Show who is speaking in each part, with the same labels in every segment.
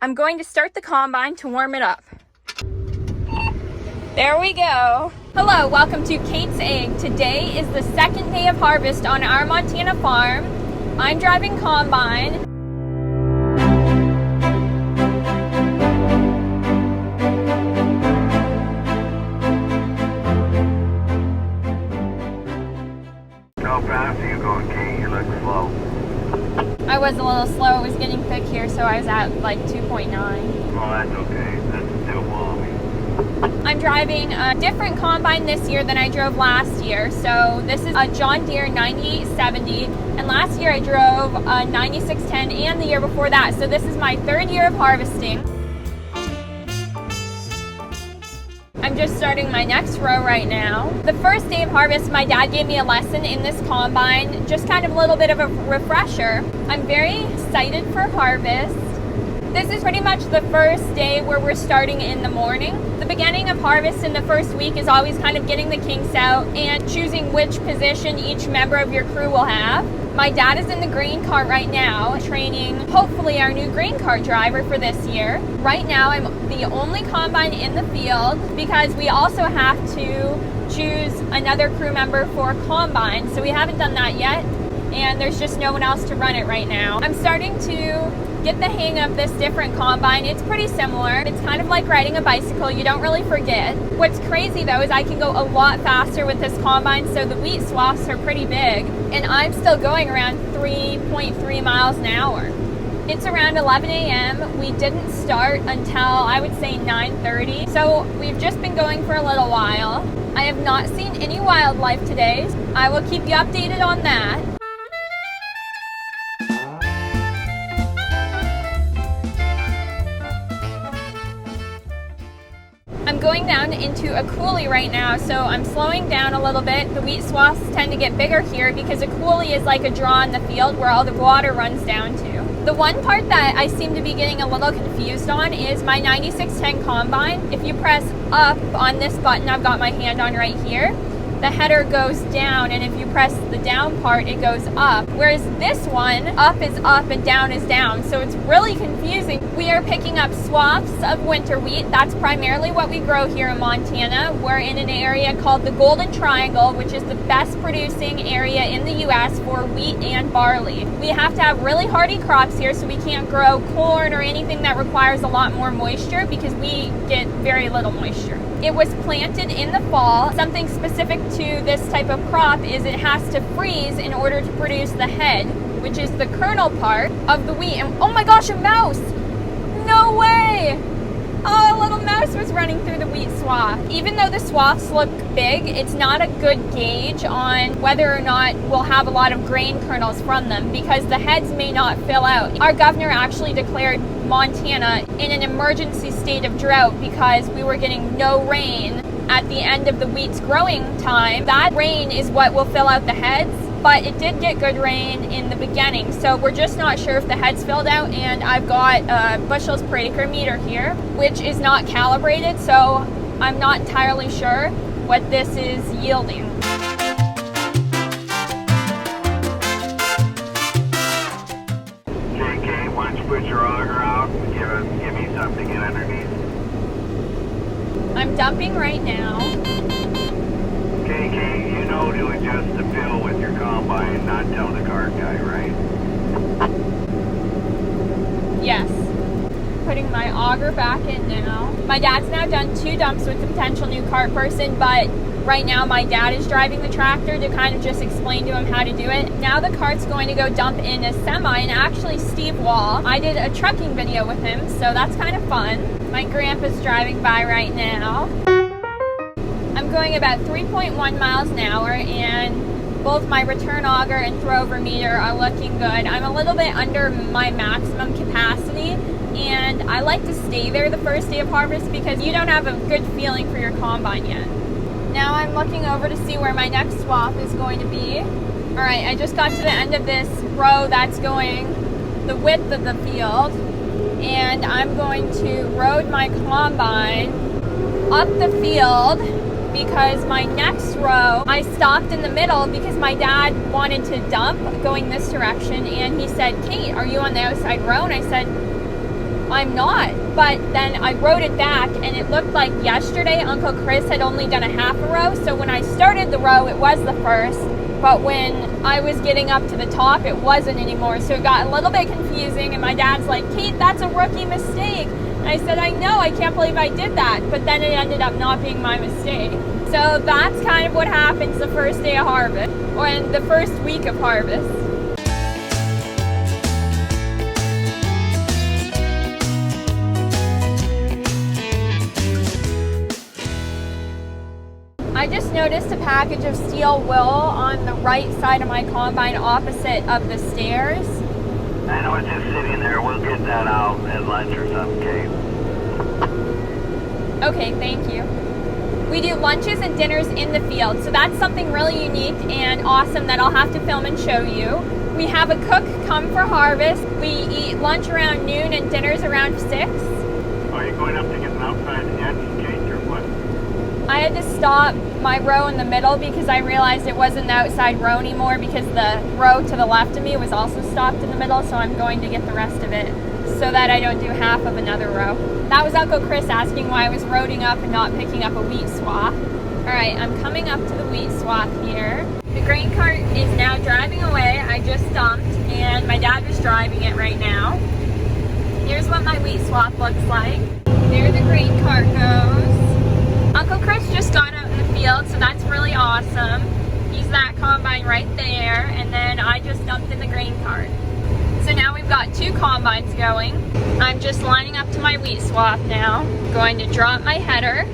Speaker 1: I'm going to start the combine to warm it up. There we go. Hello, welcome to Kate's Egg. Today is the second day of harvest on our Montana farm. I'm driving combine.
Speaker 2: How fast are you going, Kate? You look slow.
Speaker 1: I was a little slow. It was getting thick here, so I was at like 2.9.
Speaker 2: Oh, that's okay. That's still balmy.
Speaker 1: I'm driving a different combine this year than I drove last year. So this is a John Deere 9870, and last year I drove a 9610 and the year before that. So this is my third year of harvesting. I'm just starting my next row right now. The first day of harvest, my dad gave me a lesson in this combine, just kind of a little bit of a refresher. I'm very excited for harvest. This is pretty much the first day where we're starting in the morning. The beginning of harvest in the first week is always kind of getting the kinks out and choosing which position each member of your crew will have. My dad is in the grain cart right now, training hopefully our new grain cart driver for this year. Right now I'm the only combine in the field because we also have to choose another crew member for combine. So we haven't done that yet, and there's just no one else to run it right now. I'm starting to get the hang of this different combine. It's pretty similar. It's kind of like riding a bicycle. You don't really forget. What's crazy though is I can go a lot faster with this combine, so the wheat swaths are pretty big, and I'm still going around 3.3 miles an hour. It's around 11 a.m. We didn't start until I would say 9:30, so we've just been going for a little while. I have not seen any wildlife today. I will keep you updated on that. I'm going down into a coulee right now, so I'm slowing down a little bit. The wheat swaths tend to get bigger here because a coulee is like a draw in the field where all the water runs down to. The one part that I seem to be getting a little confused on is my 9610 combine. If you press up on this button I've got my hand on right here, the header goes down, and if you press the down part, it goes up. Whereas this one, up is up and down is down. So it's really confusing. We are picking up swaths of winter wheat. That's primarily what we grow here in Montana. We're in an area called the Golden Triangle, which is the best producing area in the US for wheat and barley. We have to have really hardy crops here, so we can't grow corn or anything that requires a lot more moisture because we get very little moisture. It was planted in the fall. Something specific to this type of crop is it has to freeze in order to produce the head, which is the kernel part of the wheat. And oh my gosh, a mouse! No way! Oh, a little mouse was running through the wheat swath. Even though the swaths look big, it's not a good gauge on whether or not we'll have a lot of grain kernels from them because the heads may not fill out. Our governor actually declared Montana in an emergency state of drought because we were getting no rain at the end of the wheat's growing time. That rain is what will fill out the heads, but it did get good rain in the beginning, so we're just not sure if the heads filled out. And I've got a bushels per acre meter here, which is not calibrated, so I'm not entirely sure what this is yielding.
Speaker 2: JK, why don't you put your auger out and give me something to get underneath?
Speaker 1: I'm dumping right now.
Speaker 2: KK, you know to adjust the fill with your combine and not tell the cart guy, right?
Speaker 1: Yes. Putting my auger back in now. My dad's now done 2 dumps with the potential new cart person, but right now my dad is driving the tractor to kind of just explain to him how to do it. Now the cart's going to go dump in a semi, and actually Steve Wall, I did a trucking video with him, so that's kind of fun. My grandpa's driving by right now. I'm going about 3.1 miles an hour, and both my return auger and throwover meter are looking good. I'm a little bit under my maximum capacity, and I like to stay there the first day of harvest because you don't have a good feeling for your combine yet. Now I'm looking over to see where my next swath is going to be. Alright, I just got to the end of this row that's going the width of the field, and I'm going to road my combine up the field because my next row, I stopped in the middle because my dad wanted to dump going this direction, and he said, Kate, are you on the outside row? And I said, I'm not. But then I wrote it back, and it looked like yesterday Uncle Chris had only done a half a row. So when I started the row, it was the first. But when I was getting up to the top, it wasn't anymore. So it got a little bit confusing, and my dad's like, Kate, that's a rookie mistake. And I said, I know, I can't believe I did that. But then it ended up not being my mistake. So that's kind of what happens the first day of harvest, or in the first week of harvest. I just noticed a package of steel wool on the right side of my combine opposite of the stairs.
Speaker 2: I know it's just sitting there. We'll get that out at lunch or something, Kate.
Speaker 1: Okay, thank you. We do lunches and dinners in the field, so that's something really unique and awesome that I'll have to film and show you. We have a cook come for harvest. We eat lunch around noon and dinners around 6.
Speaker 2: Are you going up to get an outside edge, Kate, or what?
Speaker 1: I had to stop my row in the middle because I realized it wasn't the outside row anymore because the row to the left of me was also stopped in the middle, so I'm going to get the rest of it so that I don't do half of another row. That was Uncle Chris asking why I was roading up and not picking up a wheat swath. Alright, I'm coming up to the wheat swath here. The grain cart is now driving away. I just dumped and my dad was driving it right now. Here's what my wheat swath looks like. There the grain cart goes. Uncle Chris just got out in the field, so that's really awesome. He's that combine right there, and then I just dumped in the grain cart. So now we've got 2 combines going. I'm just lining up to my wheat swath now. Going to drop my header.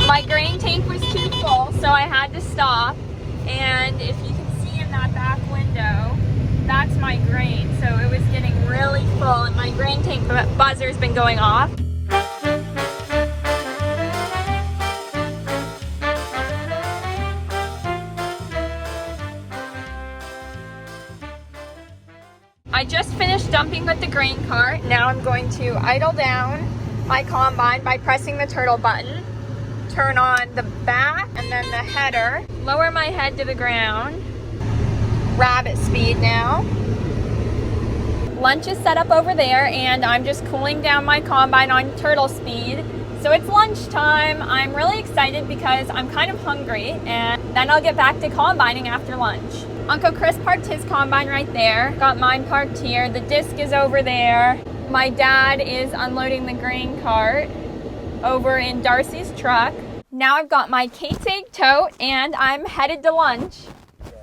Speaker 1: My grain tank was too full, so I had to stop. And if you can see in that back window, that's my grain. So it was getting really full, and my grain tank buzzer's been going off. I just finished dumping with the grain cart. Now I'm going to idle down my combine by pressing the turtle button, turn on the back and then the header, lower my head to the ground, rabbit speed now. Lunch is set up over there, and I'm just cooling down my combine on turtle speed. So it's lunchtime. I'm really excited because I'm kind of hungry, and then I'll get back to combining after lunch. Uncle Chris parked his combine right there. Got mine parked here. The disc is over there. My dad is unloading the grain cart over in Darcy's truck. Now I've got my Kate's egg tote, and I'm headed to lunch.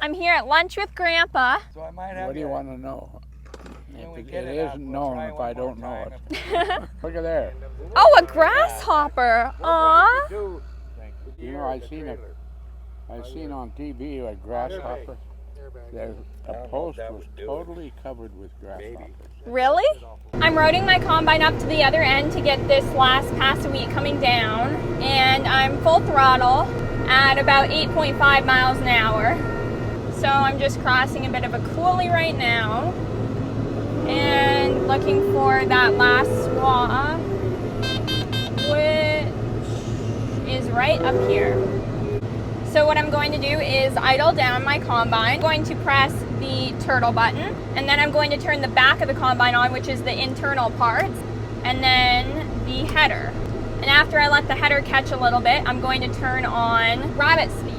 Speaker 1: I'm here at lunch with Grandpa.
Speaker 3: So I might have
Speaker 4: What do you want to know? It
Speaker 3: it,
Speaker 4: isn't known if I don't know it. Look at there.
Speaker 1: Oh, a grasshopper. Aw.
Speaker 4: You know, I seen on TV a grasshopper. A post was totally covered with grasshoppers.
Speaker 1: Really? I'm roading my combine up to the other end to get this last pass of wheat coming down, and I'm full throttle at about 8.5 miles an hour. So I'm just crossing a bit of a coulee right now and looking for that last swath, which is right up here. So what I'm going to do is idle down my combine. I'm going to press the turtle button, and then I'm going to turn the back of the combine on, which is the internal parts, and then the header. And after I let the header catch a little bit, I'm going to turn on rabbit speed.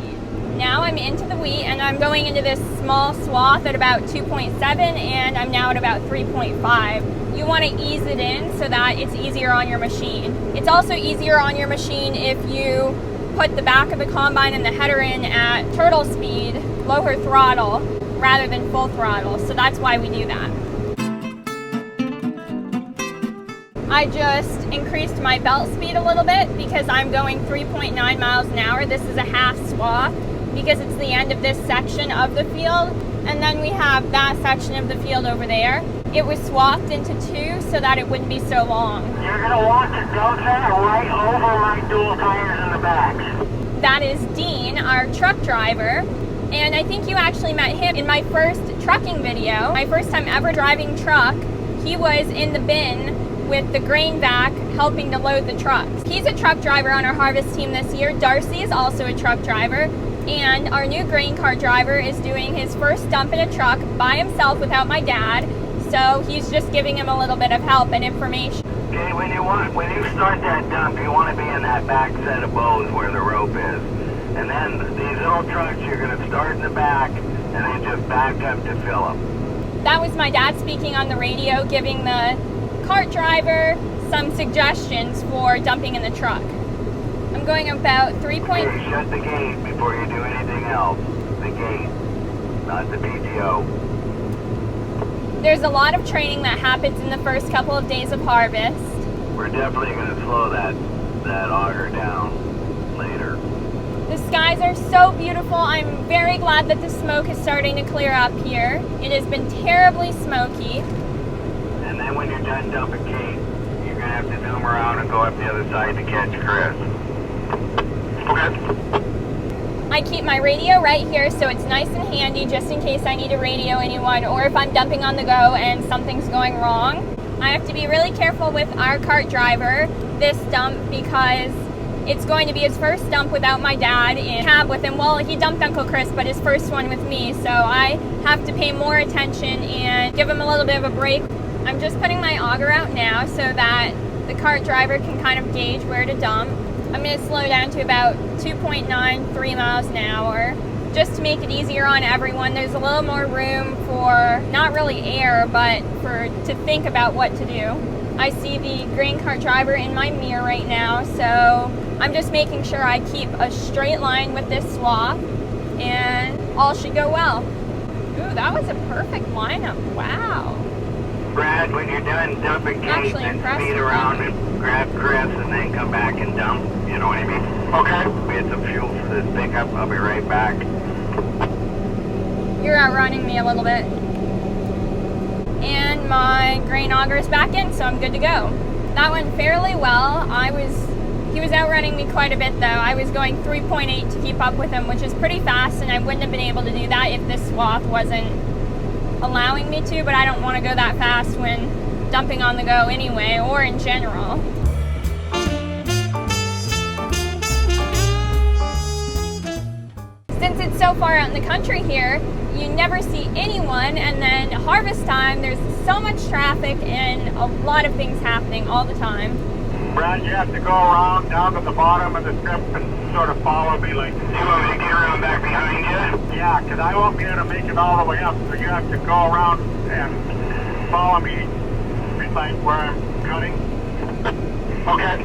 Speaker 1: Now I'm into the wheat, and I'm going into this small swath at about 2.7, and I'm now at about 3.5. You want to ease it in so that it's easier on your machine. It's also easier on your machine if you put the back of the combine and the header in at turtle speed, lower throttle, rather than full throttle. So that's why we do that. I just increased my belt speed a little bit because I'm going 3.9 miles an hour. This is a half swath because it's the end of this section of the field, and then we have that section of the field over there. It was swathed into 2 so that it wouldn't be so long.
Speaker 2: You're going to want to dump that right over my dual tires in the back.
Speaker 1: That is Dean, our truck driver, and I think you actually met him in my first trucking video. My first time ever driving truck, he was in the bin with the grain vac helping to load the trucks. He's a truck driver on our harvest team this year. Darcy is also a truck driver. And our new grain cart driver is doing his first dump in a truck by himself without my dad. So he's just giving him a little bit of help and information.
Speaker 2: Okay, when you start that dump, you want to be in that back set of bows where the rope is. And then these little trucks, you're going to start in the back and then just back up to fill them.
Speaker 1: That was my dad speaking on the radio, giving the cart driver some suggestions for dumping in the truck. I'm going about 3 point...
Speaker 2: Okay, shut the gate before you do anything else. The gate, not the BTO.
Speaker 1: There's a lot of training that happens in the first couple of days of harvest.
Speaker 2: We're definitely going to slow that auger down later.
Speaker 1: The skies are so beautiful. I'm very glad that the smoke is starting to clear up here. It has been terribly smoky.
Speaker 2: And then when you're done dumping Kate, you're going to have to zoom around and go up the other side to catch Chris. Okay.
Speaker 1: I keep my radio right here so it's nice and handy just in case I need to radio anyone or if I'm dumping on the go and something's going wrong. I have to be really careful with our cart driver this dump because it's going to be his first dump without my dad in cab with him. Well, he dumped Uncle Chris, but his first one with me, so I have to pay more attention and give him a little bit of a break. I'm just putting my auger out now so that the cart driver can kind of gauge where to dump. I'm going to slow down to about 2.93 miles an hour just to make it easier on everyone. There's a little more room for not really air, but to think about what to do. I see the grain cart driver in my mirror right now, so I'm just making sure I keep a straight line with this swath and all should go well. Ooh, that was a perfect lineup. Wow.
Speaker 2: Brad, when you're done dumping Kate, then speed around and grab Chris and then come back and dump. You know what I mean? Okay. We had some fuel for this pickup. I'll be right back.
Speaker 1: You're outrunning me a little bit. And my grain auger is back in, so I'm good to go. That went fairly well. He was outrunning me quite a bit though. I was going 3.8 to keep up with him, which is pretty fast, and I wouldn't have been able to do that if this swath wasn't allowing me to, but I don't want to go that fast when dumping on the go anyway, or in general. Since it's so far out in the country here, you never see anyone, and then harvest time, there's so much traffic and a lot of things happening all the time.
Speaker 2: Brad, you have to go around down to the bottom of the strip and sort of follow me like... You want me to get around back behind you? Yeah, because I won't be able to make it all the way up, so you have to go around and follow me beside where I'm cutting. Okay.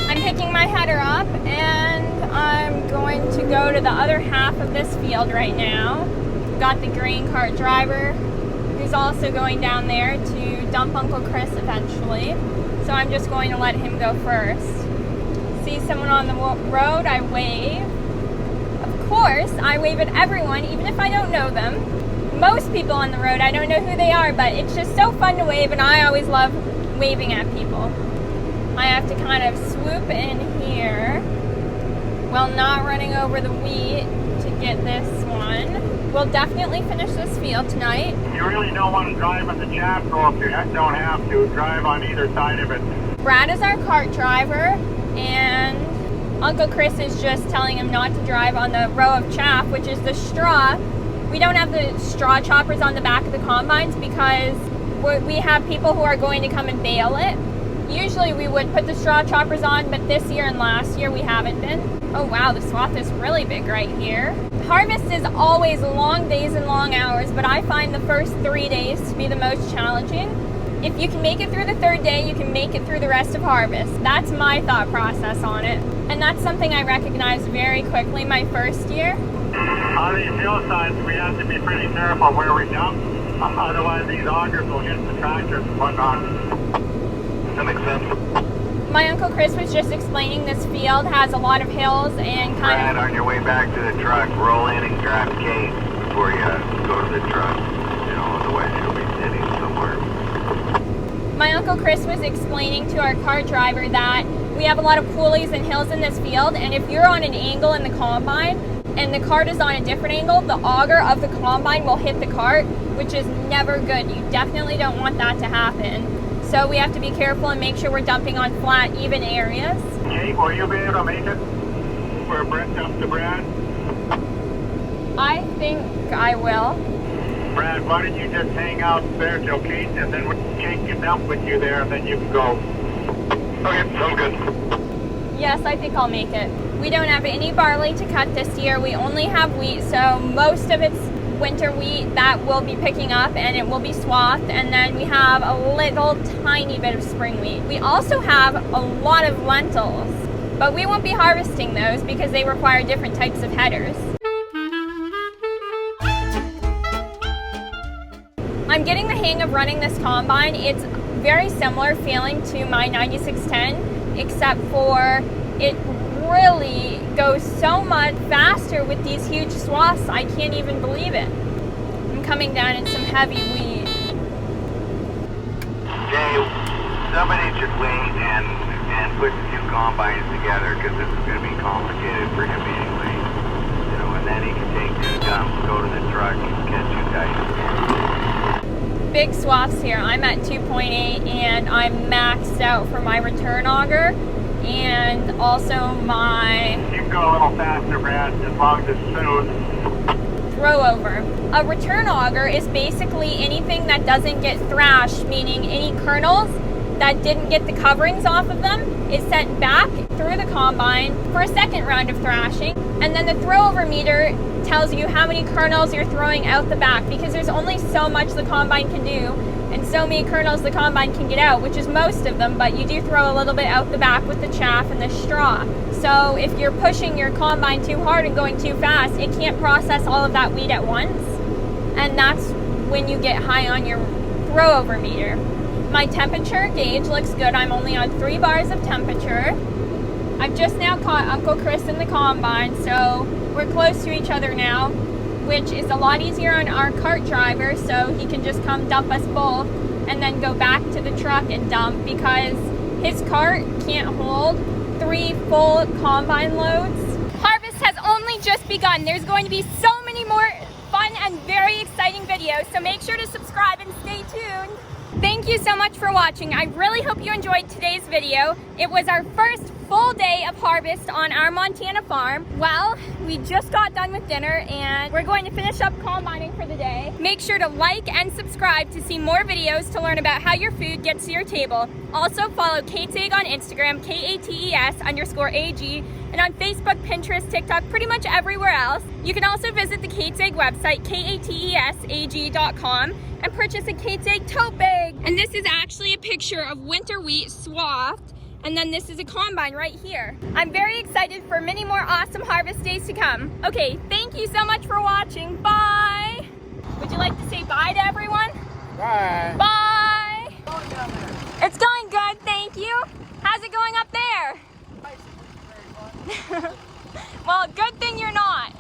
Speaker 1: I'm picking my header up and I'm going to go to the other half of this field right now. Got the grain cart driver who's also going down there to dump Uncle Chris eventually. So I'm just going to let him go first. See someone on the road, I wave. Of course, I wave at everyone, even if I don't know them. Most people on the road, I don't know who they are, but it's just so fun to wave, and I always love waving at people. I have to kind of swoop in here while not running over the wheat to get this one. We'll definitely finish this field tonight.
Speaker 2: You really don't want to drive on the chaff row if you don't have to. Drive on either side of it.
Speaker 1: Brad is our cart driver, and Uncle Chris is just telling him not to drive on the row of chaff, which is the straw. We don't have the straw choppers on the back of the combines because we have people who are going to come and bale it. Usually we would put the straw choppers on, but this year and last year we haven't been. Oh wow, the swath is really big right here. Harvest is always long days and long hours, but I find the first 3 days to be the most challenging. If you can make it through the third day, you can make it through the rest of harvest. That's my thought process on it. And that's something I recognized very quickly my first year.
Speaker 2: On these hillsides, we have to be pretty careful where we dump. Otherwise, these augers will hit the tractors and whatnot. That makes sense.
Speaker 1: My Uncle Chris was just explaining this field has a lot of hills and
Speaker 2: Brad, on your way back to the truck, roll in and grab Kate before you go to the truck. You know, otherwise you'll be sitting somewhere.
Speaker 1: My Uncle Chris was explaining to our cart driver that we have a lot of coulees and hills in this field, and if you're on an angle in the combine and the cart is on a different angle, the auger of the combine will hit the cart, which is never good. You definitely don't want that to happen. So we have to be careful and make sure we're dumping on flat, even areas.
Speaker 2: Kate, will you be able to make it for Brett up to Brad?
Speaker 1: I think I will.
Speaker 2: Brad, why don't you just hang out there till Kate, and then Kate can dump with you there, and then you can go. Okay, sounds good.
Speaker 1: Yes, I think I'll make it. We don't have any barley to cut this year. We only have wheat, so most of it's winter wheat that we'll be picking up, and it will be swathed, and then we have a little tiny bit of spring wheat. We also have a lot of lentils, but we won't be harvesting those because they require different types of headers. I'm getting the hang of running this combine. It's very similar feeling to my 9610, except for it really goes so much faster with these huge swaths. I can't even believe it. I'm coming down in some heavy weed.
Speaker 2: Jay, somebody should wait and put the two combines together, because this is going to be complicated for him anyway. You know, and then he can take two dumps, go to the truck, and catch you guys.
Speaker 1: Big swaths here. I'm at 2.8 and I'm maxed out for my return auger and also my...
Speaker 2: You can go a little faster, Brad, as long as it's smooth.
Speaker 1: Throw over. A return auger is basically anything that doesn't get thrashed, meaning any kernels that didn't get the coverings off of them is sent back through the combine for a second round of thrashing, and then the throw over meter tells you how many kernels you're throwing out the back, because there's only so much the combine can do and so many kernels the combine can get out, which is most of them, but you do throw a little bit out the back with the chaff and the straw. So if you're pushing your combine too hard and going too fast, it can't process all of that wheat at once, and that's when you get high on your throw over meter. My temperature gauge looks good. I'm only on 3 bars of temperature. I've just now caught Uncle Chris in the combine, so we're close to each other now, which is a lot easier on our cart driver, so he can just come dump us both and then go back to the truck and dump, because his cart can't hold 3 full combine loads. Harvest has only just begun. There's going to be so many more fun and very exciting videos, so make sure to subscribe and stay tuned. Thank you so much for watching. I really hope you enjoyed today's video. It was our first full day of harvest on our Montana farm. Well, we just got done with dinner and we're going to finish up combining for the day. Make sure to like and subscribe to see more videos to learn about how your food gets to your table. Also follow Kate's Egg on Instagram, KATES_AG, and on Facebook, Pinterest, TikTok, pretty much everywhere else. You can also visit the Kate's Egg website, KATESAG.com, and purchase a Kate's Egg tote bag. And this is actually a picture of winter wheat swathed, and then this is a combine right here. I'm very excited for many more awesome harvest days to come. Okay, thank you so much for watching. Bye. Would you like to say bye to everyone?
Speaker 4: Bye.
Speaker 1: Bye. It's going good, thank you. How's it going up there? Well, good thing you're not.